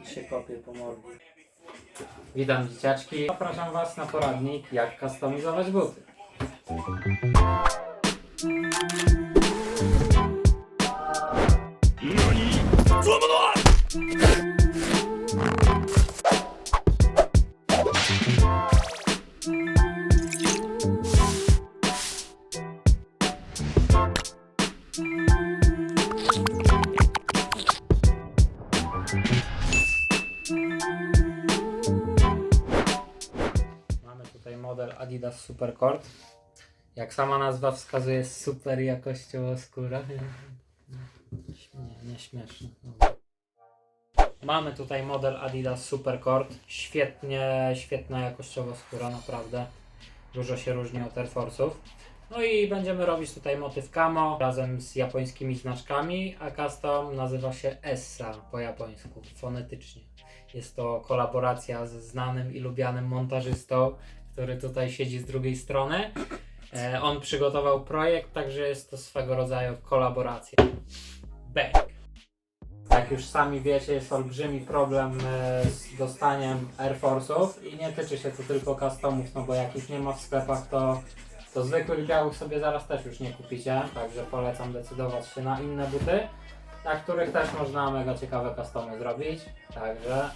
I się kopie po mordzie. Witam dzieciaczki. Zapraszam Was na poradnik, jak kustomizować buty. Mamy tutaj model Adidas Supercord. Jak sama nazwa wskazuje, super jakościowo skóra. Nie śmieszne. Mamy tutaj model Adidas Supercord. Świetna jakościowo skóra, naprawdę. Dużo się różni od Air Force'ów. No i będziemy robić tutaj motyw camo razem z japońskimi znaczkami, a custom nazywa się Essa po japońsku, fonetycznie. Jest to kolaboracja ze znanym i lubianym montażystą, który tutaj siedzi z drugiej strony. On przygotował projekt, także jest to swego rodzaju kolaboracja. Bang! Jak już sami wiecie, jest olbrzymi problem z dostaniem Air Force'ów i nie tyczy się to tylko customów, no bo jak ich nie ma w sklepach, to zwykłych białych sobie zaraz też już nie kupicie, także polecam decydować się na inne buty, na których też można mega ciekawe customy zrobić, także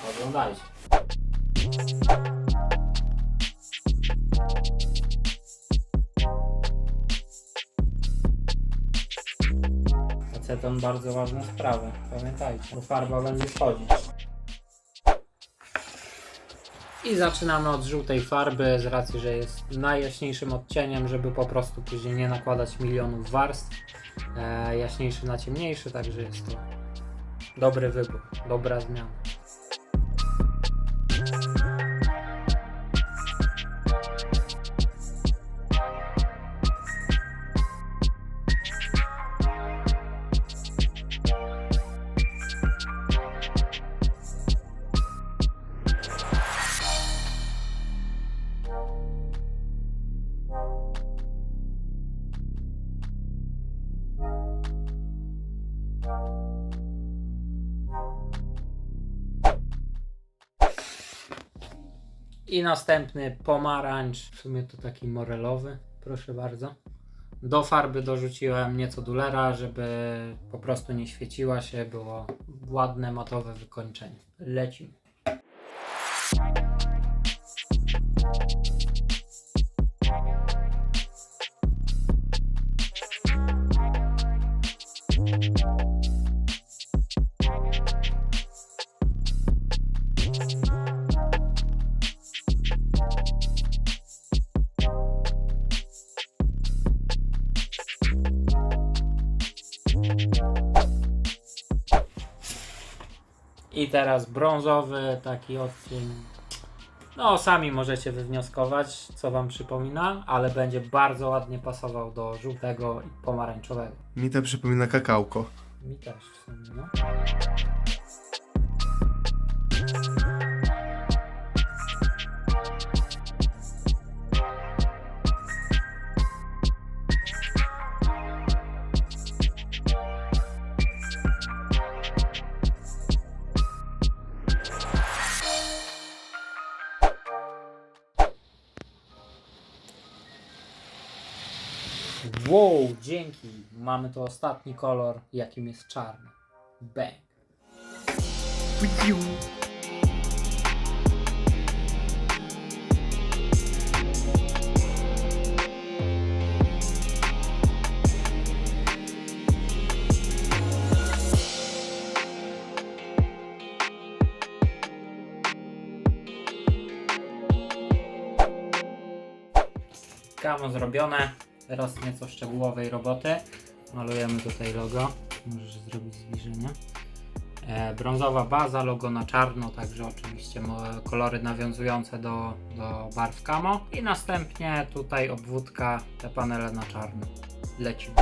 oglądajcie. Aceton bardzo ważna sprawa, pamiętajcie, bo farba będzie schodzić. I zaczynamy od żółtej farby, z racji, że jest najjaśniejszym odcieniem, żeby po prostu później nie nakładać milionów warstw. Jaśniejszy na ciemniejszy, także jest to dobry wybór, dobra zmiana. I następny pomarańcz, w sumie to taki morelowy, proszę bardzo. Do farby dorzuciłem nieco dulera, żeby po prostu nie świeciła się, było ładne, matowe wykończenie. Lecimy. I teraz brązowy, taki odcień, no sami możecie wywnioskować, co Wam przypomina, ale będzie bardzo ładnie pasował do żółtego i pomarańczowego. Mi to przypomina kakałko. Mi też w sumie, no. Wow, dzięki! Mamy tu ostatni kolor, jakim jest czarny. Bang! Kamo zrobione. Teraz nieco szczegółowej roboty. Malujemy tutaj logo. Możesz zrobić zbliżenie. Brązowa baza, logo na czarno, także oczywiście kolory nawiązujące do barw camo. I następnie tutaj obwódka, te panele na czarno. Lecimy.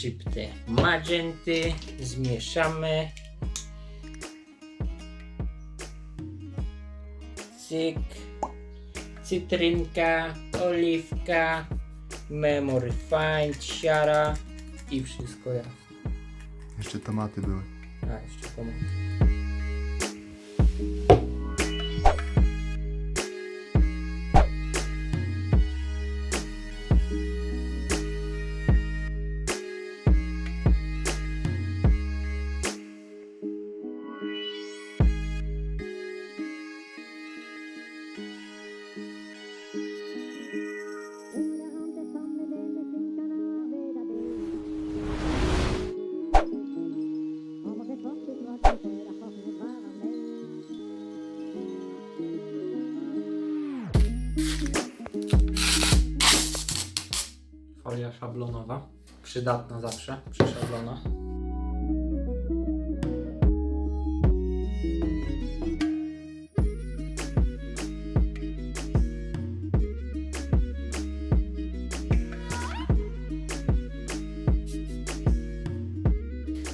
szczyptę magenty, zmieszamy. Cyk, cytrynka, oliwka, memory find, siara i wszystko jasne. Jeszcze tomaty były. A, jeszcze pomoc. Folia szablonowa, przydatna zawsze przy szablonach.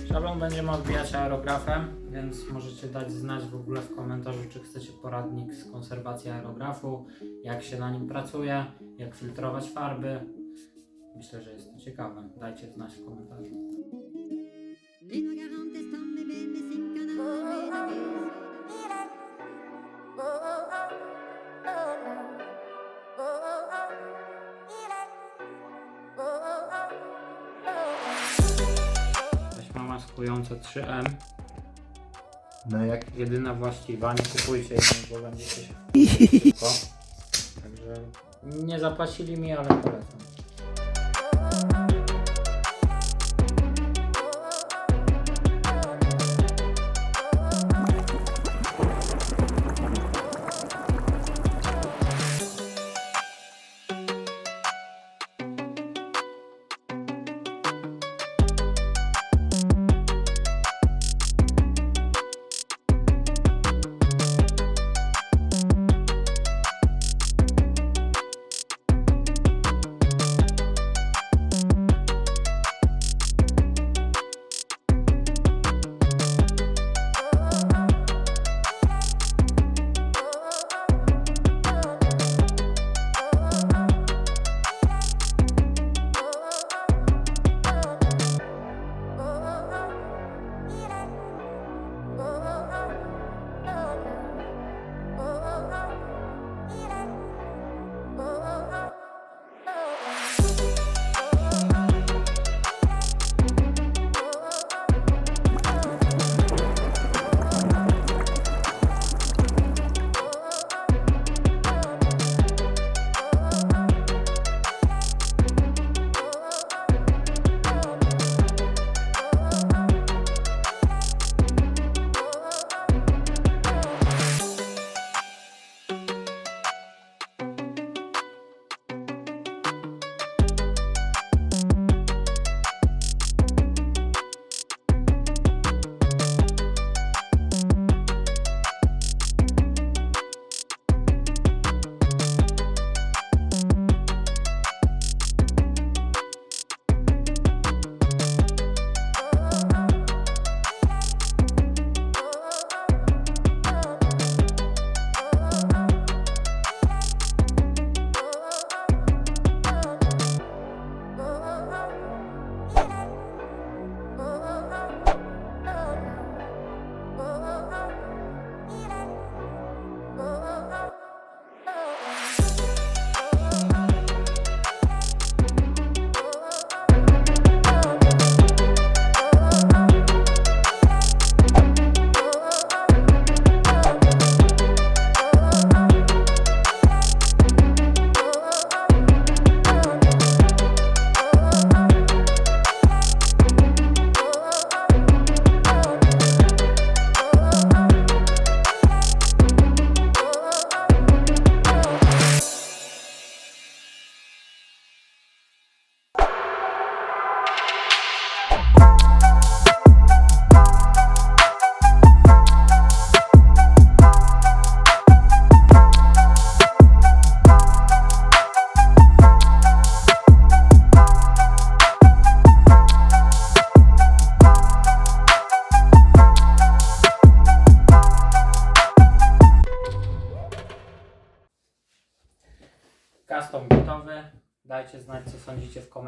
Szablon będziemy odbijać aerografem, więc możecie dać znać w ogóle w komentarzu, czy chcecie poradnik z konserwacji aerografu, jak się na nim pracuje, jak filtrować farby. Myślę, że jest to ciekawe. Dajcie znać w komentarzu. Taśma maskująca 3M. No jak? Jedyna właściwa. Nie kupujcie jednej, bo będziecie się szybko. Także nie zapłacili mi, ale polecam.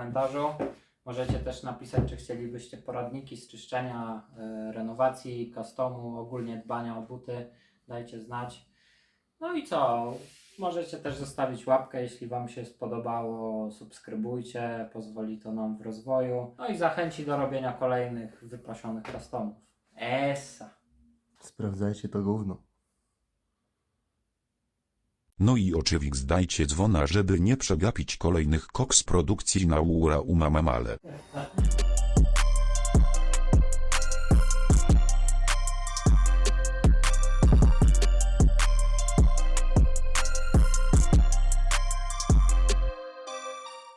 komentarzu. Możecie też napisać, czy chcielibyście poradniki z czyszczenia, renowacji, customu, ogólnie dbania o buty. Dajcie znać. No i co? Możecie też zostawić łapkę, jeśli Wam się spodobało. Subskrybujcie, pozwoli to nam w rozwoju. No i zachęci do robienia kolejnych wypasionych customów. Essa! Sprawdzajcie to gówno. No i oczywiście dajcie dzwona, żeby nie przegapić kolejnych koks produkcji na Ura Umamamale.